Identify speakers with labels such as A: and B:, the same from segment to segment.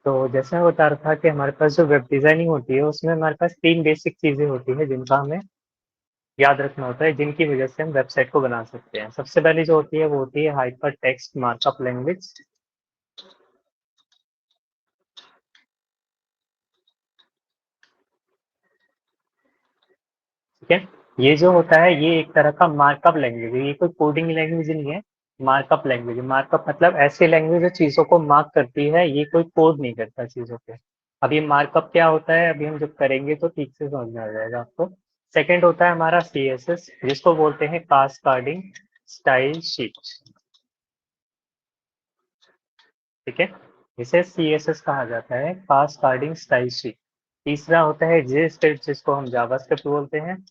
A: तो जैसे मैं बता रहा था कि हमारे पास जो वेब डिज़ाइनिंग होती है, उसमें हमारे पास 3 बेसिक चीज़ें होती हैं, जिनका हमें याद रखना होता है, जिनकी वजह से हम वेबसाइट को बना सकते हैं। सबसे पहली जो होती है, वो होती है हाइपर टेक्स्ट मार्कअप लैंग्वेज। ठीक है? ये जो होता है, ये एक तरह का मार्कअप लैंग्वेज है, ये कोई कोडिंग लैंग्वेज नहीं है, मार्कअप लैंग्वेज है। मार्कअप मतलब ऐसी लैंग्वेज जो चीज़ों को मार्क करती है, ये कोई कोड नहीं करता चीज़ों पे। अब ये मार्कअप क्या होता है, अभी हम जब करेंगे तो ठीक से समझ में आ जाएगा आपको। सेकंड होता है हमारा सीएसएस, जिसको बोलते हैं कास्केडिंग स्टाइल शीट। ठीक है, इसे सीएसएस कहा जाता है, कास्केडिंग स्टाइल शीट। तीसरा होता है जे स्क्रिप्ट, जिसको हम जावास्क्रिप्ट बोलते हैं।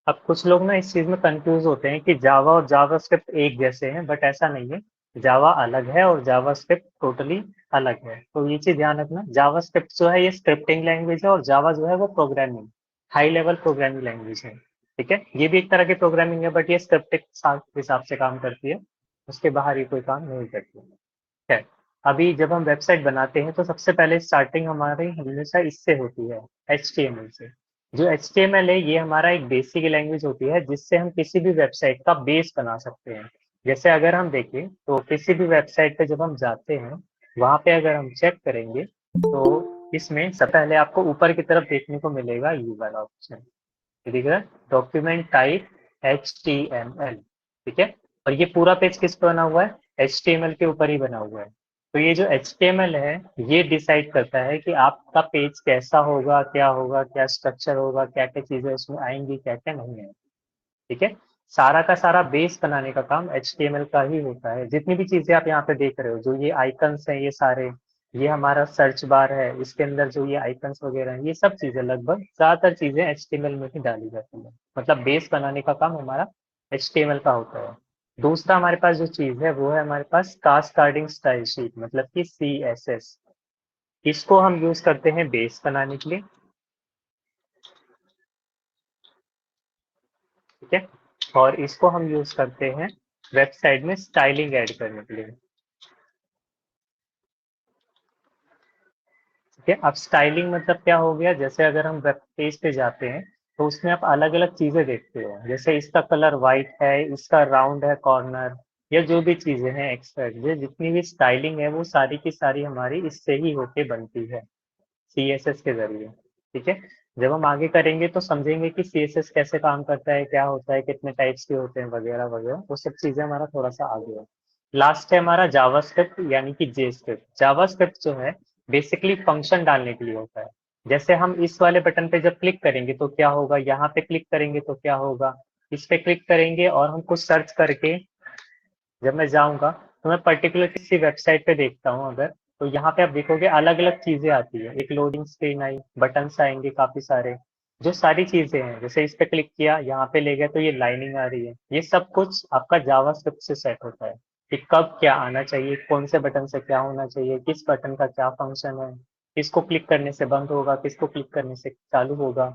A: अब कुछ लोग ना इस चीज में कंफ्यूज होते हैं कि जावा और जावास्क्रिप्ट एक जैसे हैं, बट ऐसा नहीं है। जावा अलग है और जावास्क्रिप्ट टोटली अलग है, तो ये चीज ध्यान रखना। जावास्क्रिप्ट जो है ये स्क्रिप्टिंग लैंग्वेज है, और जावा जो है वो programming, high level programming language है। ठीक है, ये भी एक तरह की प्रोग्रामिंग है, बट ये स्क्रिप्टिंग हिसाब से काम करती है, उसके बाहर ये कोई काम नहीं करती है। अभी जब हम वेबसाइट बनाते हैं, तो सबसे पहले स्टार्टिंग हमारी हमेशा इससे होती है, HTML से। जो HTML है, ये हमारा एक बेसिक लैंग्वेज होती है, जिससे हम किसी भी वेबसाइट का बेस बना सकते हैं। जैसे अगर हम देखें तो किसी भी वेबसाइट पे जब हम जाते हैं, वहां पे अगर हम चेक करेंगे, तो इसमें सबसे पहले आपको ऊपर की तरफ देखने को मिलेगा ये वाला ऑप्शन, दिख रहा है, डॉक्यूमेंट टाइप HTML। ठीक है, और ये पूरा पेज किस पे बना हुआ है, HTML के ऊपर ही बना हुआ है। तो ये जो HTML है, ये डिसाइड करता है कि आपका पेज कैसा होगा, क्या स्ट्रक्चर होगा, क्या क्या चीजें उसमें आएंगी, क्या क्या नहीं है। ठीक है, सारा का सारा बेस बनाने का काम HTML का ही होता है। जितनी भी चीजें आप यहाँ पे देख रहे हो, जो ये आइकन्स हैं, ये सारे, ये हमारा सर्च बार है, इसके अंदर जो ये आइकन्स वगैरह हैं, ये सब चीजें लगभग ज्यादातर चीजें HTML में ही डाली जाती है। मतलब बेस बनाने का काम हमारा HTML का होता है। दूसरा हमारे पास जो चीज है, वो है हमारे पास कास्केडिंग स्टाइल शीट, मतलब कि CSS। इसको हम यूज करते हैं बेस बनाने के लिए। ठीक है, और इसको हम यूज करते हैं वेबसाइट में स्टाइलिंग ऐड करने के लिए। ठीक है, अब स्टाइलिंग मतलब क्या हो गया, जैसे अगर हम वेब पेज पे जाते हैं, तो उसमें आप अलग अलग चीजें देखते हो, जैसे इसका कलर वाइट है, इसका राउंड है कॉर्नर, या जो भी चीजें हैं एक्स्ट्रा, ये जितनी भी स्टाइलिंग है, वो सारी की सारी हमारी इससे ही होके बनती है, CSS के जरिए। ठीक है, जब हम आगे करेंगे तो समझेंगे कि CSS कैसे काम करता है, क्या होता है, कितने टाइप्स के होते हैं, वगैरह वगैरह, वो सब चीजें हमारा थोड़ा सा आगे है। लास्ट है हमारा जावास्क्रिप्ट, यानी कि जे स्क्रिप्ट। जावास्क्रिप्ट जो है, बेसिकली फंक्शन डालने के लिए होता है। जैसे हम इस वाले बटन पे जब क्लिक करेंगे तो क्या होगा, यहाँ पे क्लिक करेंगे तो क्या होगा, इस पे क्लिक करेंगे और हम कुछ सर्च करके जब मैं जाऊँगा, तो मैं पर्टिकुलर किसी वेबसाइट पे देखता हूँ अगर, तो यहाँ पे आप देखोगे अलग-अलग चीज़ें आती है। एक लोडिंग स्क्रीन आई, बटन्स आएँगे काफ़ी सारे, जो सारी चीज़ें हैं, जैसे इस पे क्लिक किया, यहाँ पे ले गए तो ये लाइनिंग आ रही है। ये सब कुछ आपका जावास्क्रिप्ट से सेट होता है, कि कब क्या आना चाहिए, कौन से बटन से क्या होना चाहिए, किस बटन का क्या फंक्शन है, किसको क्लिक करने से बंद होगा, किसको क्लिक करने से चालू होगा,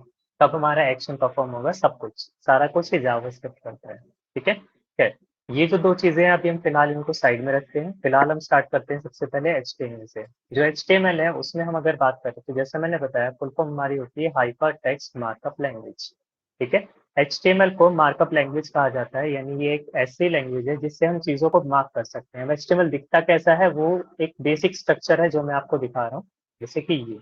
A: कब हमारा एक्शन परफॉर्म होगा, सब कुछ, सारा कुछ ये जावास्क्रिप्ट करता है। ठीक है? खैर, ये जो दो चीजें हैं, अभी हम फिलहाल इनको साइड में रखते हैं। फिलहाल हम स्टार्ट करते हैं सबसे पहले HTML से। जो HTML है, उसमें हम अगर बात करें, तो जैसे मैंने बताया, फुल फॉर्म हमारी होती है हाइपर टेक्स्ट मार्कअप लैंग्वेज। ठीक है, HTML को मार्कअप लैंग्वेज कहा जाता है, यानी ये एक ऐसी लैंग्वेज है जिससे हम चीजों को मार्क कर सकते हैं। HTML दिखता कैसा है, वो एक बेसिक स्ट्रक्चर है जो मैं आपको दिखा रहा हूँ, जैसे कि ये।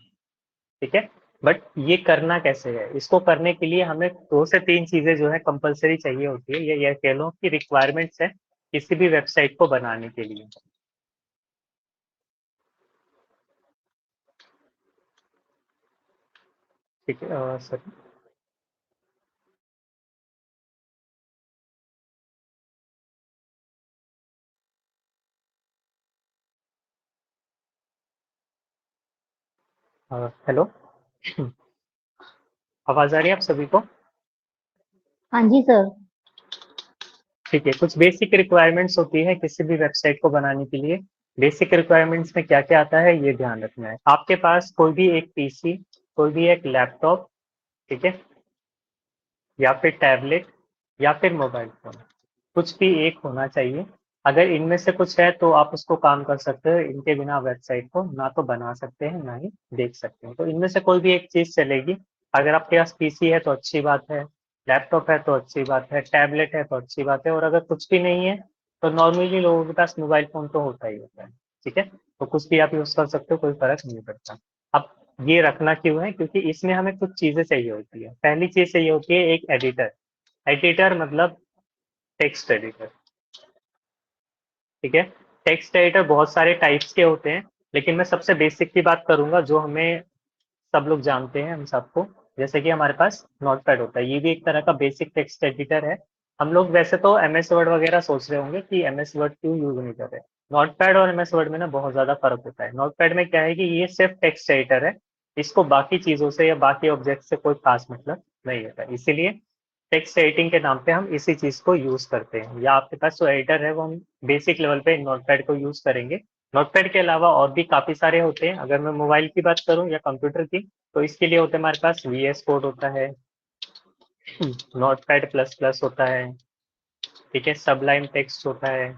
A: ठीक है, बट ये करना कैसे है, इसको करने के लिए हमें 2 से 3 चीजें जो है कंपलसरी चाहिए होती है, ये कह लो कि रिक्वायरमेंट्स है किसी भी वेबसाइट को बनाने के लिए। ठीक है, सर, हेलो, आवाज आ रही है आप सभी को?
B: हाँ जी सर।
A: ठीक है, कुछ बेसिक रिक्वायरमेंट्स होती है किसी भी वेबसाइट को बनाने के लिए। बेसिक रिक्वायरमेंट्स में क्या क्या आता है, ये ध्यान रखना है। आपके पास कोई भी एक पीसी, कोई भी एक लैपटॉप, ठीक है, या फिर टैबलेट, या फिर मोबाइल फोन, कुछ भी एक होना चाहिए। अगर इनमें से कुछ है तो आप उसको काम कर सकते हो, इनके बिना वेबसाइट को ना तो बना सकते हैं ना ही देख सकते हैं। तो इनमें से कोई भी एक चीज चलेगी। अगर आपके पास पीसी है तो अच्छी बात है, लैपटॉप है तो अच्छी बात है, टैबलेट है तो अच्छी बात है, और अगर कुछ भी नहीं है तो नॉर्मली लोगों के पास मोबाइल फोन तो होता ही होता है। ठीक है, तो कुछ भी आप यूज कर सकते हो, कोई फर्क नहीं पड़ता। अब ये रखना क्यों है, क्योंकि इसमें हमें कुछ चीजें चाहिए होती है। पहली चीज चाहिए होती है एक एडिटर। एडिटर मतलब टेक्स्ट एडिटर। ठीक है, टेक्स्ट एडिटर बहुत सारे टाइप्स के होते हैं, लेकिन मैं सबसे बेसिक की बात करूंगा जो हमें सब लोग जानते हैं हम सबको। जैसे कि हमारे पास नोटपैड होता है, ये भी एक तरह का बेसिक टेक्स्ट एडिटर है। हम लोग वैसे तो एम एस वर्ड वगैरह सोच रहे होंगे कि एम एस वर्ड क्यों यूज नहीं कर रहे। नोटपैड और एम एस वर्ड में ना बहुत ज्यादा फर्क होता है। नोटपैड में क्या है कि ये सिर्फ टेक्स्ट एडिटर है, इसको बाकी चीजों से या बाकी ऑब्जेक्ट से कोई खास मतलब नहीं होता, इसीलिए टेक्स्ट एडिटिंग के नाम पे हम इसी चीज को यूज करते हैं। या आपके पास जो एडिटर है वो हम बेसिक लेवल पे नोटपैड को यूज करेंगे। नोटपैड के अलावा और भी काफी सारे होते हैं। अगर मैं मोबाइल की बात करूं या कंप्यूटर की, तो इसके लिए होते हैं हमारे पास वी एस कोड होता है, नोटपैड प्लस प्लस होता है, ठीक है, सबलाइन टेक्स्ट होता है,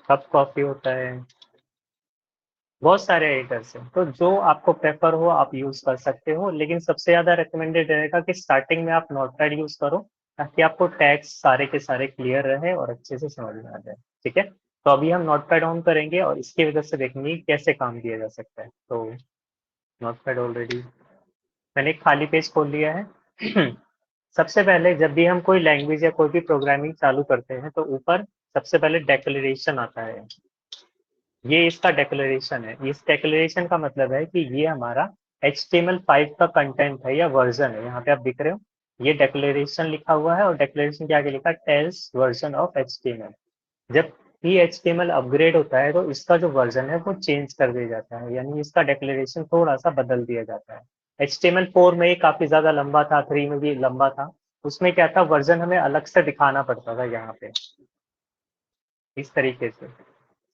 A: कप कॉफी होता है, बहुत सारे एडिटर्स हैं। तो जो आपको प्रेफर हो आप यूज कर सकते हो, लेकिन सबसे ज्यादा रिकमेंडेड रहेगा कि स्टार्टिंग में आप नोटपैड यूज करो, ताकि आपको टैग्स सारे के सारे क्लियर रहे और अच्छे से समझ में आ जाए। ठीक है, तो अभी हम नोटपैड ऑन करेंगे और इसकी वजह से देखेंगे कि कैसे काम किया जा सकता है। तो नोटपैड ऑलरेडी मैंने एक खाली पेज खोल लिया है। सबसे पहले जब भी हम कोई लैंग्वेज या कोई भी प्रोग्रामिंग चालू करते हैं तो ऊपर सबसे पहले डेक्लेरेशन आता है। ये इसका डेक्लेरेशन है। इस डेक्लेरेशन का मतलब है कि ये हमारा HTML5 का कंटेंट है या वर्जन है। यहाँ पे आप दिख रहे हो, ये डेक्लेरेशन लिखा हुआ है और डेक्लेरेशन के आगे लिखा है टेल्स वर्जन ऑफ HTML। जब भी HTML अपग्रेड होता है तो इसका जो वर्जन है वो चेंज कर दिया जाता है, यानी इसका डेक्लेरेशन थोड़ा सा बदल दिया जाता है। HTML4 में ये काफी ज्यादा लंबा था, 3 में भी लंबा था। उसमें क्या था, वर्जन हमें अलग से दिखाना पड़ता था यहाँ पे इस तरीके से।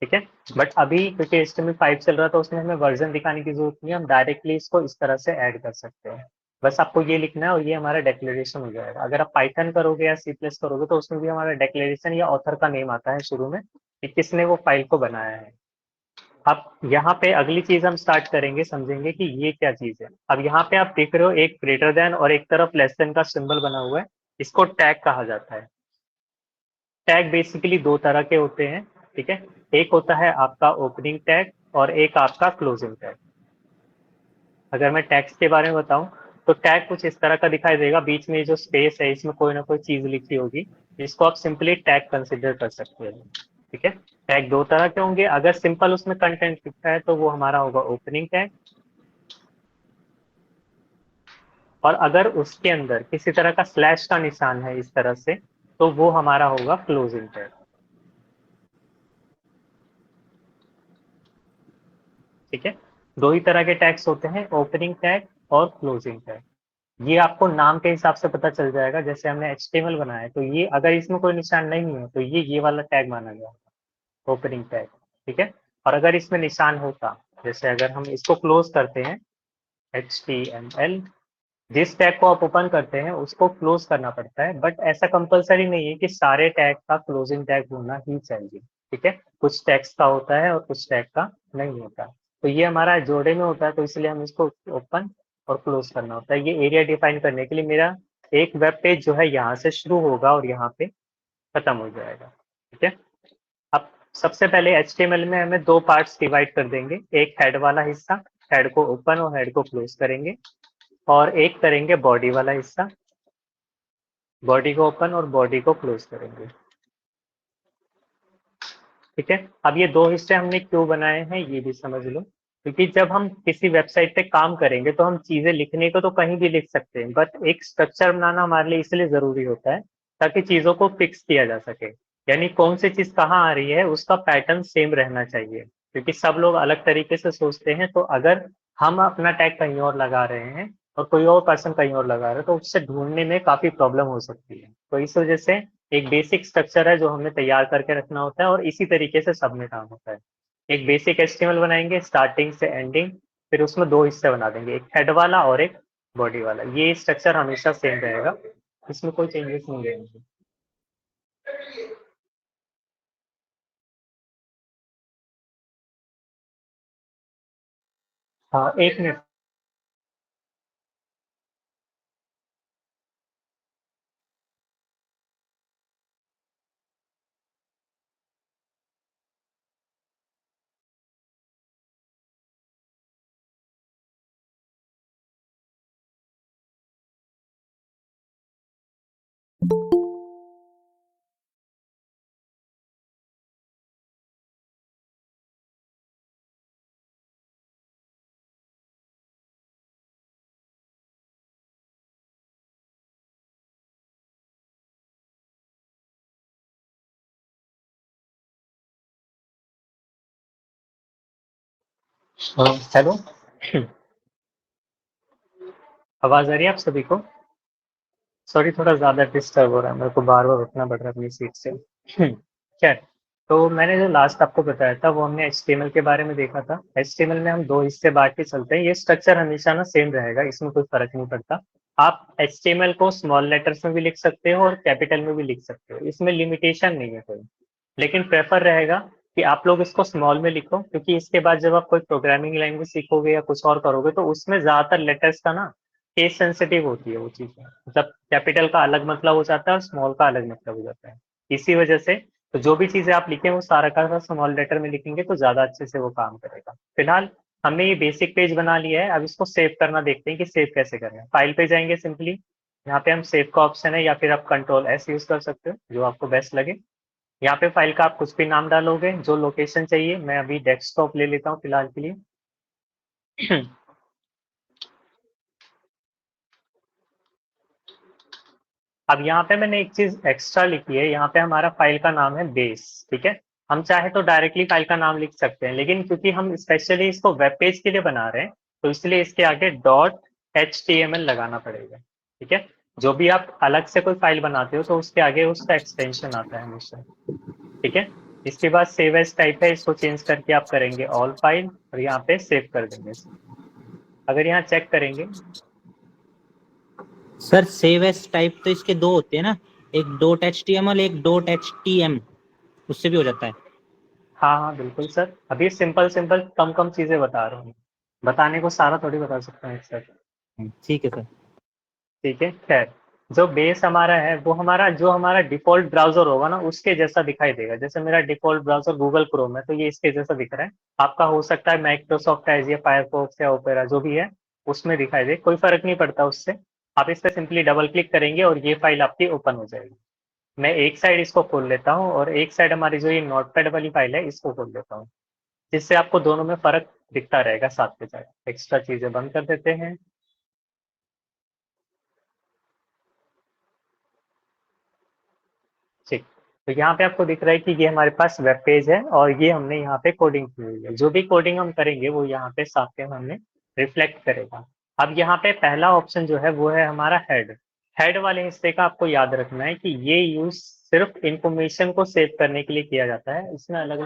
A: ठीक है, बट अभी क्योंकि HTML5 चल रहा था उसमें हमें वर्जन दिखाने की जरूरत नहीं है, हम डायरेक्टली इसको इस तरह से ऐड कर सकते हैं। बस आपको ये लिखना है और ये हमारा डेक्लेरेशन हो जाएगा। अगर आप पाइथन करोगे या सी प्लस करोगे तो उसमें भी हमारा डेक्लेरेशन या ऑथर का नेम आता है शुरू में कि किसने वो फाइल को बनाया है। अब यहाँ पे अगली चीज हम स्टार्ट करेंगे, समझेंगे कि ये क्या चीज है। अब यहाँ पे आप देख रहे हो एक ग्रेटर देन और एक तरफ लेस देन का सिंबल बना हुआ है, इसको टैग कहा जाता है। टैग बेसिकली दो तरह के होते हैं। ठीक है, एक होता है आपका ओपनिंग टैग और एक आपका क्लोजिंग टैग। अगर मैं टैग्स के बारे में बताऊं तो टैग कुछ इस तरह का दिखाई देगा, बीच में जो स्पेस है इसमें कोई ना कोई चीज लिखी होगी, जिसको आप सिंपली टैग कंसिडर कर सकते हैं। ठीक है, टैग दो तरह के होंगे। अगर सिंपल उसमें कंटेंट लिखा है तो वो हमारा होगा ओपनिंग टैग, और अगर उसके अंदर किसी तरह का स्लैश का निशान है इस तरह से तो वो हमारा होगा क्लोजिंग टैग। ठीक है, दो ही तरह के टैग्स होते हैं, ओपनिंग टैग और क्लोजिंग टैग। ये आपको नाम के हिसाब से पता चल जाएगा। जैसे हमने HTML बनाया है तो ये अगर इसमें कोई निशान नहीं है तो ये वाला टैग माना गया, ओपनिंग टैग। ठीक है, और अगर इसमें निशान होता, जैसे अगर हम इसको क्लोज करते हैं HTML, जिस टैग को आप ओपन करते हैं उसको क्लोज करना पड़ता है, बट ऐसा कंपलसरी नहीं है कि सारे टैग का क्लोजिंग टैग होना ही चाहिए। ठीक है, कुछ टैग्स का होता है और कुछ टैग का नहीं होता। तो ये हमारा जोड़े में होता है तो इसलिए हम इसको ओपन और क्लोज करना होता है। ये एरिया डिफाइन करने के लिए मेरा एक वेब पेज जो है यहाँ से शुरू होगा और यहाँ पे खत्म हो जाएगा। ठीक है, अब सबसे पहले HTML में हमें दो पार्ट्स डिवाइड कर देंगे, एक हेड वाला हिस्सा, हेड को ओपन और हेड को क्लोज करेंगे, और एक करेंगे बॉडी वाला हिस्सा, बॉडी को ओपन और बॉडी को क्लोज करेंगे। ठीक है, अब ये दो हिस्से हमने क्यों बनाए हैं ये भी समझ लो। क्योंकि जब हम किसी वेबसाइट पे काम करेंगे तो हम चीजें लिखने को तो कहीं भी लिख सकते हैं, बट एक स्ट्रक्चर बनाना हमारे लिए इसलिए जरूरी होता है ताकि चीजों को फिक्स किया जा सके। यानी कौन सी चीज कहाँ आ रही है उसका पैटर्न सेम रहना चाहिए, क्योंकि सब लोग अलग तरीके से सोचते हैं। तो अगर हम अपना टैग कहीं और लगा रहे हैं और कोई और पर्सन कहीं और लगा रहा है तो उससे ढूंढने में काफी प्रॉब्लम हो सकती है। तो इस वजह से एक बेसिक स्ट्रक्चर है जो हमें तैयार करके रखना होता है और इसी तरीके से सब में काम होता है। एक बेसिक HTML बनाएंगे स्टार्टिंग से एंडिंग, फिर उसमें दो हिस्से बना देंगे, एक हेड वाला और एक बॉडी वाला। ये स्ट्रक्चर हमेशा सेम रहेगा, इसमें कोई चेंजेस नहीं रहेंगे। हाँ, एक मिनट। हेलो। आवाज आ रही है आप सभी को? सॉरी, थोड़ा ज़्यादा डिस्टर्ब हो रहा है, मेरे को बार-बार उठना पड़ रहा है अपनी सीट से। खैर, तो मैंने जो लास्ट आपको बताया था, वो हमने एचटीएमएल के बारे में देखा था। एचटीएमएल में हम 2 हिस्से बाँट के चलते हैं, ये स्ट्रक्चर हमेशा ना सेम रहेगा, इसमें कोई फ़र्क नहीं पड़ता। आप एचटीएमएल को स्मॉल लेटर्स में भी लिख सकते हो और कैपिटल में भी लिख सकते हो, इसमें लिमिटेशन नहीं है कोई। लेकिन प्रेफ़र रहेगा कि आप लोग इसको स्मॉल में लिखो, क्योंकि इसके बाद जब आप कोई प्रोग्रामिंग लैंग्वेज सीखोगे या कुछ और करोगे, तो उसमें ज़्यादातर लेटर्स का ना केस सेंसिटिव होती है वो चीज़ें। मतलब कैपिटल का अलग मतलब हो जाता है और स्मॉल का अलग मतलब हो जाता है। इसी वजह से तो जो भी चीज़ें आप लिखें वो सारा का सारा स्मॉल लेटर में लिखेंगे तो ज़्यादा अच्छे से वो काम करेगा। फिलहाल हमने ये बेसिक पेज बना लिया है, अब इसको सेव करना देखते हैं कि सेव कैसे करें। फाइल पे जाएँगे सिंपली, यहाँ पे हम सेव का ऑप्शन है या फिर आप कंट्रोल एस यूज़ कर सकते हो, जो आपको बेस्ट लगे। यहाँ पे फाइल का आप कुछ भी नाम डालोगे, जो लोकेशन चाहिए, मैं अभी डेस्कटॉप ले लेता हूँ फिलहाल के लिए। अब यहाँ पे मैंने एक चीज एक्स्ट्रा लिखी है, यहाँ पे हमारा फाइल का नाम है बेस, ठीक है। हम चाहे तो डायरेक्टली फाइल का नाम लिख सकते हैं, लेकिन क्योंकि हम स्पेशली इसको वेब पेज के लिए बना रहे हैं, तो इसलिए इसके आगे डॉट HTML लगाना पड़ेगा, ठीक है। जो भी आप अलग से कोई फाइल बनाते हो तो उसके आगे उसका एक्सटेंशन आता है हमेशा, ठीक है। इसके बाद सेव एज टाइप है, इसको चेंज करके आप करेंगे ऑल फाइल और यहाँ पे सेव कर देंगे। अगर यहाँ चेक करेंगे,
C: सर सेव एस टाइप तो इसके दो होते हैं ना, एक डॉट HTML एक डॉट HTM, उससे भी हो जाता है।
A: हाँ हाँ बिल्कुल सर, अभी सिंपल सिंपल कम कम चीजें बता रहा हूँ, बताने को सारा थोड़ी बता सकता हूँ सर।
C: ठीक है सर।
A: ठीक है, खैर। जो बेस हमारा है वो हमारा जो हमारा डिफॉल्ट ब्राउजर होगा ना उसके जैसा दिखाई देगा। जैसे मेरा डिफॉल्ट ब्राउजर गूगल क्रोम है तो ये इसके जैसा दिख रहा है। आपका हो सकता है माइक्रोसॉफ्ट एज या फायरफॉक्स या ओपेरा जो भी है उसमें दिखाई दे, कोई फर्क नहीं पड़ता उससे। आप इस पर सिंपली डबल क्लिक करेंगे और ये फाइल आपकी ओपन हो जाएगी। मैं एक साइड इसको खोल लेता हूँ और एक साइड हमारी जो ये नोटपैड वाली फाइल है इसको खोल लेता हूँ, जिससे आपको दोनों में फर्क दिखता रहेगा साथ के साथ। एक्स्ट्रा चीजें बंद कर देते हैं। ठीक। तो यहाँ पे आपको दिख रहा है कि ये हमारे पास वेब पेज है और ये हमने यहाँ पे कोडिंग की हुई है। जो भी कोडिंग हम करेंगे वो यहाँ पे साथ में हमने रिफ्लेक्ट करेगा। अब यहाँ पे पहला ऑप्शन जो है वो है हमारा हेड। हेड वाले हिस्से का आपको याद रखना है कि ये यूज सिर्फ इंफॉर्मेशन को सेव करने के लिए किया जाता है। इसमें अलग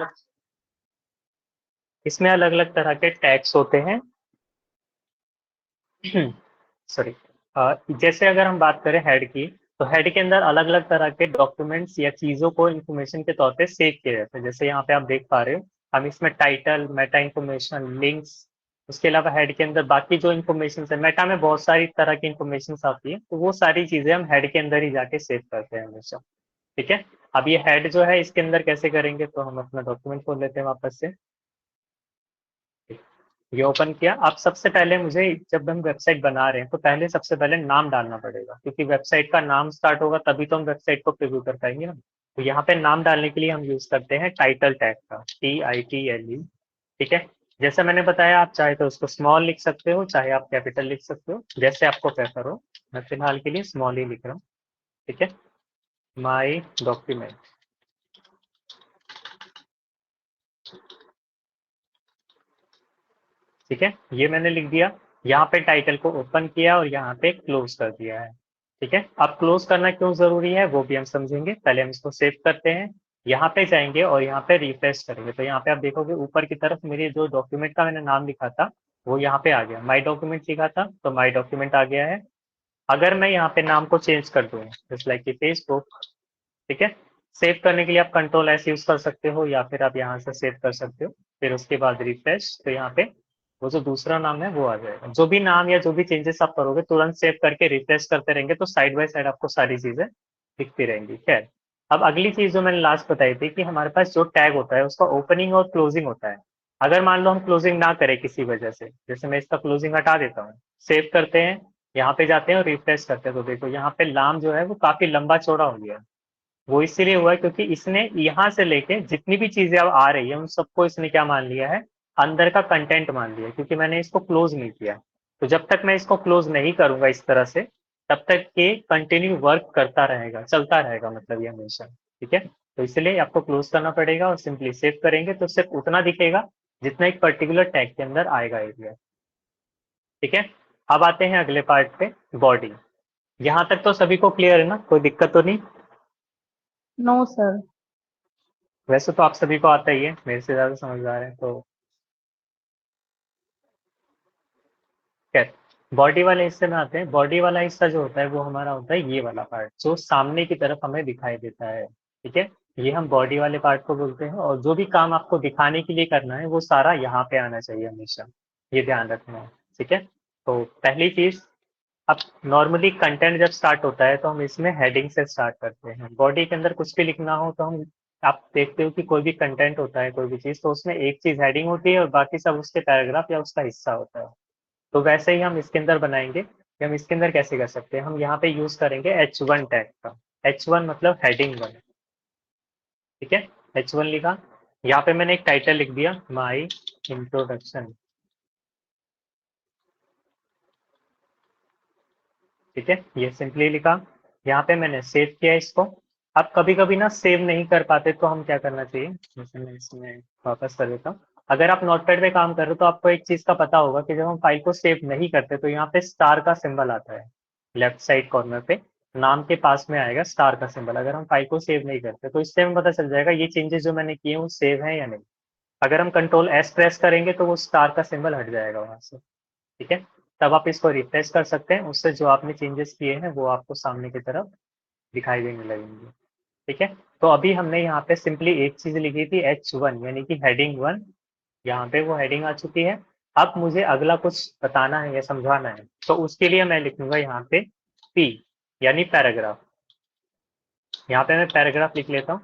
A: अलग तरह के टैग्स होते हैं। सॉरी। जैसे अगर हम बात करें हेड की, तो हेड के अंदर अलग अलग तरह के डॉक्यूमेंट्स या चीजों को इंफॉर्मेशन के तौर पे सेव किया जाता है। जैसे यहाँ पे आप देख पा रहे हो, हम इसमें टाइटल, मेटा इंफॉर्मेशन, लिंक्स, उसके अलावा हेड के अंदर बाकी जो इन्फॉर्मेशन है, मेटा में बहुत सारी तरह की इन्फॉर्मेशन आती है, तो वो सारी चीजें हम हेड के अंदर ही जाके सेव करते हैं हमेशा, ठीक है। अब ये हेड जो है इसके अंदर कैसे करेंगे, तो हम अपना डॉक्यूमेंट खोल लेते हैं वापस से। ये ओपन किया। अब सबसे पहले मुझे, जब हम वेबसाइट बना रहे हैं तो पहले सबसे पहले नाम डालना पड़ेगा, क्योंकि वेबसाइट का नाम स्टार्ट होगा तभी तो हम वेबसाइट को प्रीव्यू कर पाएंगे ना। तो यहाँ पे नाम डालने के लिए हम यूज करते हैं टाइटल टैग का, TITLE, ठीक है। जैसे मैंने बताया, आप चाहे तो उसको स्मॉल लिख सकते हो, चाहे आप कैपिटल लिख सकते हो, जैसे आपको प्रेफर हो। मैं फिलहाल के लिए स्मॉल ही लिख रहा हूँ, ठीक है। माई डॉक्यूमेंट, ठीक है, ये मैंने लिख दिया। यहाँ पे टाइटल को ओपन किया और यहाँ पे क्लोज कर दिया है, ठीक है। अब क्लोज करना क्यों जरूरी है वो भी हम समझेंगे, पहले हम इसको सेव करते हैं। यहाँ पे जाएंगे और यहाँ पे रिफ्रेश करेंगे, तो यहाँ पे आप देखोगे ऊपर की तरफ मेरे जो डॉक्यूमेंट का मैंने नाम लिखा था वो यहाँ पे आ गया। माई डॉक्यूमेंट लिखा था तो माई डॉक्यूमेंट आ गया है। अगर मैं यहाँ पे नाम को चेंज कर दूँ जस्ट लाइक फेसबुक, ठीक है। सेव करने के लिए आप कंट्रोल एस यूज कर सकते हो या फिर आप यहाँ से सेव कर सकते हो। फिर उसके बाद रिफ्रेश, तो यहाँ पे वो जो दूसरा नाम है वो आ जाएगा। जो भी नाम या जो भी चेंजेस आप करोगे तुरंत सेव करके रिफ्रेश करते रहेंगे तो साइड बाय साइड आपको सारी चीजें दिखती रहेंगी। खैर, अब अगली चीज जो मैंने लास्ट बताई थी कि हमारे पास जो टैग होता है उसका ओपनिंग और क्लोजिंग होता है। अगर मान लो हम क्लोजिंग ना करें किसी वजह से, जैसे मैं इसका क्लोजिंग हटा देता हूँ, सेव करते हैं, यहाँ पे जाते हैं और रिफ्रेश करते हैं, तो देखो यहाँ पे नाम जो है वो काफी लंबा चौड़ा हो गया है। वो इसीलिए हुआ है क्योंकि इसने यहाँ से लेके जितनी भी चीजें अब आ रही है उन सबको इसने क्या मान लिया है, अंदर का कंटेंट मान लिया, क्योंकि मैंने इसको क्लोज नहीं किया। तो जब तक मैं इसको क्लोज नहीं करूंगा इस तरह से, तब तक ये कंटिन्यू वर्क करता रहेगा, चलता रहेगा, मतलब ये हमेशा। ठीक है, तो इसलिए आपको क्लोज करना पड़ेगा और सिंपली सेव करेंगे तो सिर्फ उतना दिखेगा जितना एक पर्टिकुलर टैग के अंदर आएगा एरिया। ठीक है, अब आते हैं अगले पार्ट पे, बॉडी। यहाँ तक तो सभी को क्लियर है ना, कोई दिक्कत तो नहीं?
B: No sir.
A: वैसे तो आप सभी को आता ही है, मेरे से ज्यादा समझदार है तो। खैर, बॉडी वाले हिस्से में आते हैं। बॉडी वाला हिस्सा जो होता है वो हमारा होता है ये वाला पार्ट जो सामने की तरफ हमें दिखाई देता है। ठीक है, ये हम बॉडी वाले पार्ट को बोलते हैं, और जो भी काम आपको दिखाने के लिए करना है वो सारा यहाँ पे आना चाहिए हमेशा, ये ध्यान रखना है। ठीक है, तो पहली चीज, अब नॉर्मली कंटेंट जब स्टार्ट होता है तो हम इसमें हेडिंग से स्टार्ट करते हैं। बॉडी के अंदर कुछ भी लिखना हो तो हम, आप देखते हो कि कोई भी कंटेंट होता है कोई भी चीज, तो उसमें एक चीज हेडिंग होती है और बाकी सब उसके पैराग्राफ या उसका हिस्सा होता है। तो वैसे ही हम इसके अंदर बनाएंगे कि हम इसके अंदर कैसे कर सकते हैं। हम यहाँ पे यूज करेंगे H1 टैग का। H1 मतलब हेडिंग 1। ठीक है, H1 लिखा, यहाँ पे मैंने एक टाइटल लिख दिया, माई इंट्रोडक्शन। ठीक है, ये सिंपली लिखा, यहाँ पे मैंने सेव किया इसको। अब कभी कभी ना सेव नहीं कर पाते तो हम क्या करना चाहिए, जैसे मैं इसमें वापस कर देता हूँ। अगर आप नोटपैड पे काम कर रहे हो तो आपको एक चीज का पता होगा कि जब हम फाइल को सेव नहीं करते तो यहाँ पे स्टार का सिंबल आता है, लेफ्ट साइड कॉर्नर पे नाम के पास में आएगा स्टार का सिंबल, अगर हम फाइल को सेव नहीं करते। तो इससे हमें पता चल जाएगा ये चेंजेस जो मैंने किए वो सेव है या नहीं। अगर हम कंट्रोल एस प्रेस करेंगे तो वो स्टार का सिंबल हट जाएगा वहां से। ठीक है, तब आप इसको रिफ्रेश कर सकते हैं, उससे जो आपने चेंजेस किए हैं वो आपको सामने की तरफ दिखाई देने लगेंगे। ठीक है, तो अभी हमने यहाँ पे सिंपली एक चीज लिखी थी H1 यानी कि हेडिंग 1, यहाँ पे वो हेडिंग आ चुकी है। अब मुझे अगला कुछ बताना है या समझाना है, तो उसके लिए मैं लिखूंगा यहाँ पे P यानी पैराग्राफ। यहाँ पे मैं पैराग्राफ लिख लेता हूँ।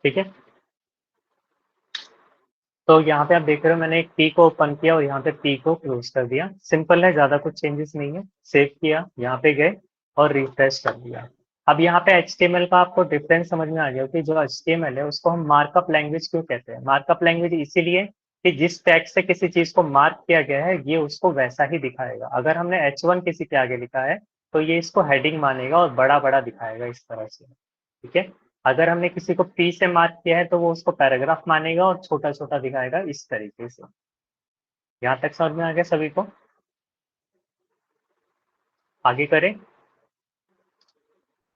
A: ठीक है, तो यहाँ पे आप देख रहे हो मैंने एक पी को ओपन किया और यहाँ पे पी को क्लोज कर दिया। सिंपल है, ज्यादा कुछ चेंजेस नहीं है। सेव किया, यहाँ पे गए और रिफ्रेश कर दिया। अब यहाँ पे HTML का आपको डिफरेंस समझ में आ गया कि जो HTML है उसको हम मार्कअप लैंग्वेज क्यों कहते हैं। मार्कअप लैंग्वेज इसीलिए कि जिस टैग से किसी चीज को मार्क किया गया है ये उसको वैसा ही दिखाएगा। अगर हमने H1 किसी के आगे लिखा है तो ये इसको हेडिंग मानेगा और बड़ा बड़ा दिखाएगा इस तरह से। ठीक है, अगर हमने किसी को पी से मार्क किया है तो वो उसको पैराग्राफ मानेगा और छोटा छोटा दिखाएगा इस तरीके से। यहाँ तक समझ में आ गया सभी को? आगे करें?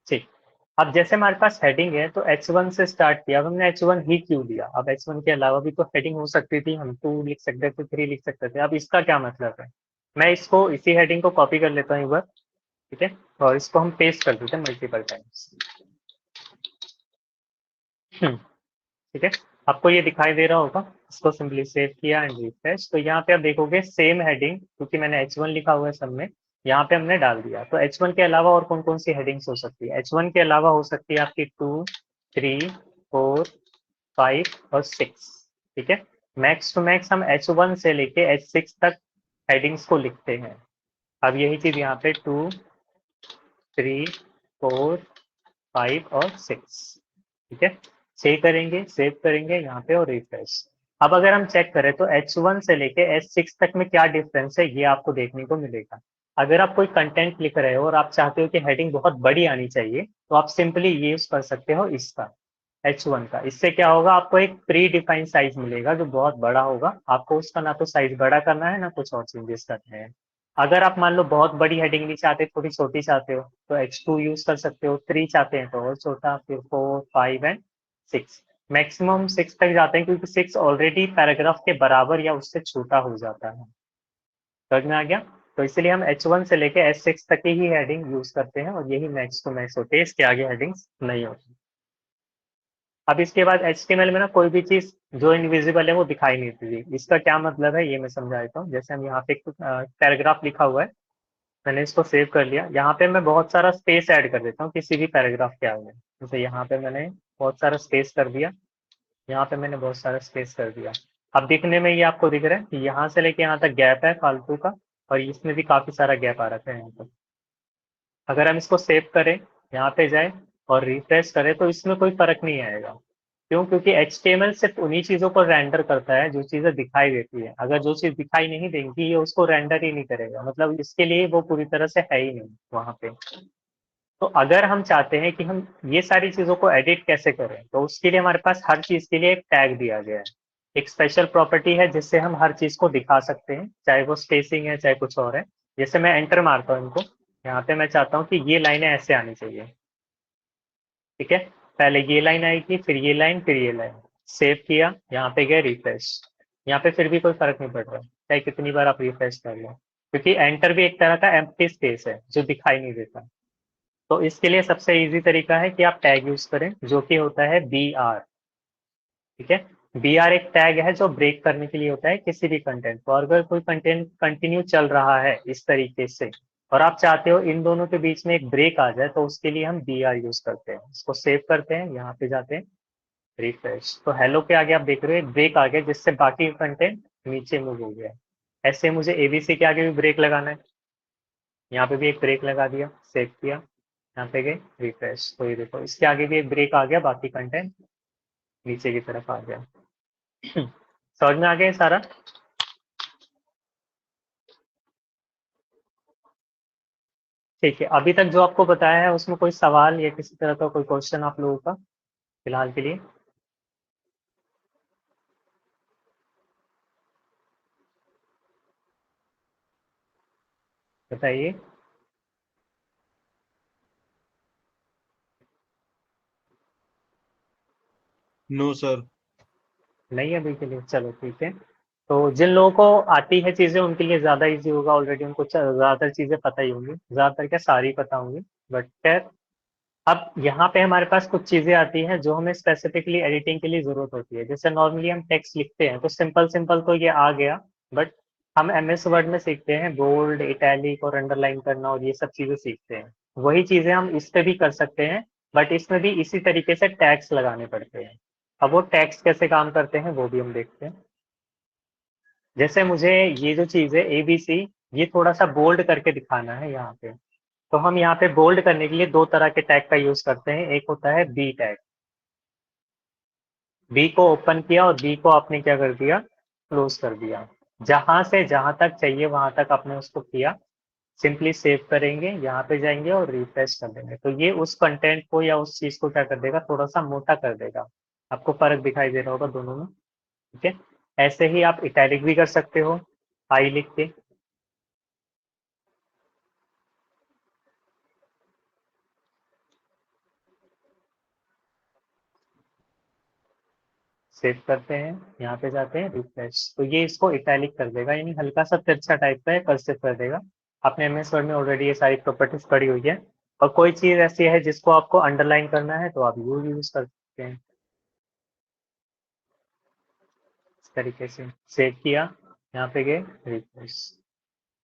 A: ठीक, अब जैसे हमारे पास हेडिंग है तो H1 से स्टार्ट किया। अब हमने H1 ही क्यों दिया? अब H1 के अलावा भी तो हेडिंग हो सकती थी, हम 2 लिख सकते थे, 3 लिख सकते थे। अब इसका क्या मतलब है? मैं इसको, इसी हेडिंग को कॉपी कर लेता हूँ एक बार। ठीक है, और इसको हम पेस्ट कर देते हैं मल्टीपल टाइम्स। ठीक है, आपको ये दिखाई दे रहा होगा। इसको सिंपली सेव किया एंड रिफ्रेश, तो यहाँ पे आप देखोगे सेम हेडिंग, क्योंकि मैंने H1 लिखा हुआ है सब में, यहाँ पे हमने डाल दिया। तो H1 के अलावा और कौन कौन सी हेडिंग्स हो सकती है? H1 के अलावा हो सकती है आपकी 2, 3, 4, 5 और 6। ठीक है, मैक्स टू मैक्स हम H1 से लेके H6 तक हेडिंग्स को लिखते हैं। अब यही चीज यहाँ पे 2, 3, 4, 5 और 6। ठीक है, सेव करेंगे यहाँ पे और रिफ्रेश। अब अगर हम चेक करें तो H1 से लेके H6 तक में क्या डिफरेंस है ये आपको देखने को मिलेगा। अगर आप कोई कंटेंट लिख रहे हो और आप चाहते हो कि हेडिंग बहुत बड़ी आनी चाहिए तो आप सिंपली ये यूज कर सकते हो इसका, H1 का। इससे क्या होगा, आपको एक प्री डिफाइंड साइज मिलेगा जो बहुत बड़ा होगा। आपको उसका ना तो साइज बड़ा करना है ना कुछ और चेंजेस करने हैं। अगर आप मान लो बहुत बड़ी हेडिंग नहीं चाहते, थोड़ी छोटी चाहते हो, तो H2 यूज कर सकते हो। 3 चाहते हैं तो और छोटा, फिर 4, 5 एंड 6। मैक्सिमम 6 तक जाते हैं क्योंकि 6 ऑलरेडी पैराग्राफ के बराबर या उससे छोटा हो जाता है। समझ में आ गया? तो इसलिए हम H1 से लेके H6 तक की ही हेडिंग यूज करते हैं और यही मैक्स टू मैक्स होते हैं, इसके आगे हेडिंग्स नहीं होती। अब इसके बाद HTML में ना कोई भी चीज जो इनविजिबल है वो दिखाई नहीं देती। इसका क्या मतलब है ये मैं समझा देता हूँ। जैसे हम यहाँ पे एक पैराग्राफ लिखा हुआ है, मैंने इसको सेव कर लिया। यहाँ पे मैं बहुत सारा स्पेस ऐड कर देता हूँ किसी भी पैराग्राफ के आगे। जैसे यहाँ पे मैंने बहुत सारा स्पेस कर दिया, यहाँ पे मैंने बहुत सारा स्पेस कर दिया। अब दिखने में ये आपको दिख रहा है कि यहाँ से लेके यहाँ तक गैप है फालतू का, और इसमें भी काफी सारा गैप आ रखा है यहाँ पर। अगर हम इसको सेव करें, यहाँ पे जाए और रिफ्रेश करें, तो इसमें कोई फर्क नहीं आएगा। क्यों? क्योंकि HTML सिर्फ उन्हीं चीजों को रेंडर करता है जो चीजें दिखाई देती है। अगर जो चीज दिखाई नहीं देंगी ये उसको रेंडर ही नहीं करेगा, मतलब इसके लिए वो पूरी तरह से है ही नहीं वहां पे। तो अगर हम चाहते हैं कि हम ये सारी चीजों को एडिट कैसे करें, तो उसके लिए हमारे पास हर चीज के लिए एक टैग दिया गया है। एक स्पेशल प्रॉपर्टी है जिससे हम हर चीज को दिखा सकते हैं, चाहे वो स्पेसिंग है चाहे कुछ और है। जैसे मैं एंटर मारता हूँ इनको, यहाँ पे मैं चाहता हूँ कि ये लाइनें ऐसे आनी चाहिए। ठीक है, पहले ये लाइन आएगी, फिर ये लाइन, फिर ये लाइन। सेव किया, यहाँ पे गए रिफ्रेश। यहाँ पे फिर भी कोई फर्क नहीं पड़ रहा, चाहे कितनी बार आप रिफ्रेश कर लो, क्योंकि एंटर भी एक तरह का एम्प्टी स्पेस है जो दिखाई नहीं देता। तो इसके लिए सबसे इजी तरीका है कि आप टैग यूज करें, जो कि होता है BR। ठीक है, BR एक टैग है जो ब्रेक करने के लिए होता है किसी भी कंटेंट को। और अगर कोई कंटेंट कंटिन्यू चल रहा है इस तरीके से और आप चाहते हो इन दोनों के बीच में एक ब्रेक आ जाए, तो उसके लिए हम BR यूज करते हैं। इसको सेव करते हैं, यहाँ पे जाते हैं, रिफ्रेश। तो हेलो के आगे आप देख रहे हो एक ब्रेक आ गया, जिससे बाकी कंटेंट नीचे मूव हो गया। ऐसे मुझे ABC के आगे भी ब्रेक लगाना है, यहाँ पे भी एक ब्रेक लगा दिया, सेव किया, यहाँ पे गए रिफ्रेश। तो ये देखो इसके आगे भी एक ब्रेक आ गया, बाकी कंटेंट नीचे की तरफ आ गया। समझ में आ गया ये सारा? ठीक है, अभी तक जो आपको बताया है उसमें कोई सवाल या किसी तरह का कोई क्वेश्चन आप लोगों का फिलहाल के लिए? बताइए।
D: No sir.
A: नहीं अभी के लिए, चलो ठीक है। तो जिन लोगों को आती है चीजें उनके लिए ज्यादा इजी होगा, ऑलरेडी उनको ज्यादातर चीजें पता ही होंगी, ज्यादातर क्या सारी पता होंगी। बट खैर, अब यहाँ पे हमारे पास कुछ चीजें आती हैं जो हमें स्पेसिफिकली एडिटिंग के लिए जरूरत होती है। जैसे नॉर्मली हम टेक्स्ट लिखते हैं तो सिंपल सिंपल तो ये आ गया, बट हम MS वर्ड में सीखते हैं बोल्ड, इटैलिक और अंडरलाइन करना, और ये सब चीजें सीखते हैं। वही चीजें हम इस पे भी कर सकते हैं, बट इसमें भी इसी तरीके से टैग्स लगाने पड़ते हैं। अब वो टैग्स कैसे काम करते हैं वो भी हम देखते हैं। जैसे मुझे ये जो चीज है ABC, ये थोड़ा सा बोल्ड करके दिखाना है यहाँ पे, तो हम यहाँ पे बोल्ड करने के लिए दो तरह के टैग का यूज करते हैं। एक होता है B टैग। B को ओपन किया और B को आपने क्या कर दिया, क्लोज कर दिया। जहां से जहां तक चाहिए वहां तक आपने उसको किया। सिंपली सेव करेंगे, यहाँ पे जाएंगे और रिफ्रेश कर देंगे, तो ये उस कंटेंट को या उस चीज को क्या कर देगा, थोड़ा सा मोटा कर देगा। आपको फर्क दिखाई दे रहा होगा दोनों में। ठीक है, ऐसे ही आप इटैलिक भी कर सकते हो, आई लिख के। सेव करते हैं, यहाँ पे जाते हैं रिफ्रेश, तो ये इसको इटैलिक कर देगा, यानी हल्का सा तिरछा टाइप का है, कर्सिव कर देगा। आपने MS वर्ड में ऑलरेडी ये सारी प्रॉपर्टीज पढ़ी हुई है। और कोई चीज ऐसी है जिसको आपको अंडरलाइन करना है तो आप यू यूज कर सकते हैं इस तरीके से। सेव किया, यहाँ पे गए रिफ्रेश।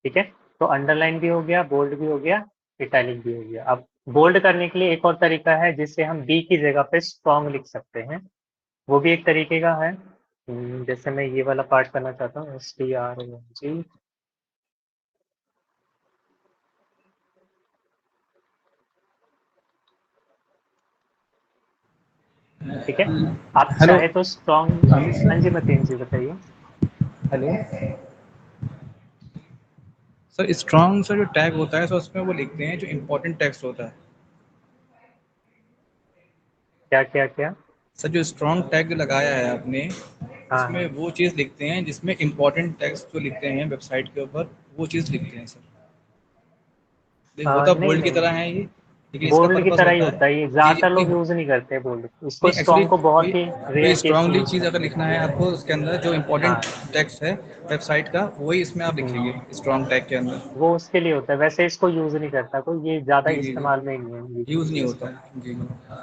A: ठीक है, तो अंडरलाइन भी हो गया, बोल्ड भी हो गया, इटैलिक भी हो गया। अब बोल्ड करने के लिए एक और तरीका है जिससे हम B की जगह पे स्ट्रॉन्ग लिख सकते हैं, वो भी एक तरीके का है। जैसे मैं ये वाला पार्ट करना चाहता हूँ, STRONG। ठीक है, आप
D: हेलो।
A: चाहे तो स्ट्रॉन्ग। हाँ जी मतीन जी बताइए। हेलो।
D: सर स्ट्रॉन्ग सर जो टैग होता है सर उसमें वो लिखते हैं जो इम्पोर्टेंट टेक्स्ट होता है।
A: क्या क्या क्या?
D: सर जो स्ट्रॉन्ग टैग लगाया है आपने
A: हाँ
D: उसमें
A: हाँ।
D: वो चीज़ लिखते हैं जिसमें इम्पोर्टेंट टेक्स्ट जो लिखते हैं वेबसाइट के ऊपर वो चीज़ लिखते हैं सर। देखिए होता
A: नहीं
D: बोल्ड की
A: नहीं,
D: तरह है ये, लेकिन इसका
A: बोल्ड की
D: पर्पस
A: तरह ही
D: होता
A: होता
D: है
A: है ये,
D: कि
A: ज्यादातर लोग
D: नहीं
A: यूज नहीं करते बोल्ड, इसको
D: नहीं एक्चुअली
A: स्ट्रॉन्ग को बहुत ही
D: कोई
A: रेयर केस में
D: स्ट्रांगली
A: यूज
D: चीज़
A: करते
D: अगर लिखना है आपको उसके अंदर जो
A: हैं।
D: इम्पोर्टेंट
A: हाँ।
D: टेक्स्ट है वेबसाइट का, वही इसमें आप लिखेंगे स्ट्रॉन्ग टैग के अंदर।
A: वो उसके लिए होता है, वैसे इसको यूज नहीं करता कोई, ये ज्यादा
D: जी जी जी,
A: इस्तेमाल में ही नहीं है
D: यूज़ नहीं
A: इसको।
D: होता है जी।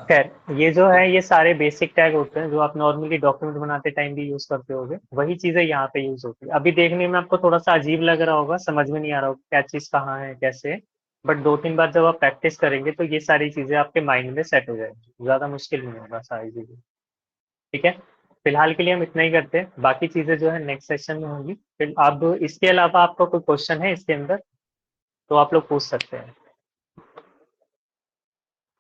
A: खैर, ये जो है ये सारे बेसिक टैग होते हैं जो आप नॉर्मली डॉक्यूमेंट बनाते टाइम भी यूज करते होगे, वही चीजें यहाँ पे यूज होती है। अभी देखने में आपको थोड़ा सा अजीब लग रहा होगा, समझ में नहीं आ रहा होगा क्या चीज कहाँ है कैसे है, बट 2-3 बार जब आप प्रैक्टिस करेंगे तो ये सारी चीजें आपके माइंड में सेट हो जाएंगी, ज्यादा मुश्किल नहीं होगा सारी चीजें। ठीक है, फिलहाल के लिए हम इतना ही करते हैं, बाकी चीजें जो है नेक्स्ट सेशन में होंगी। फिर अब इसके अलावा आपका कोई क्वेश्चन है इसके अंदर तो आप लोग पूछ सकते हैं।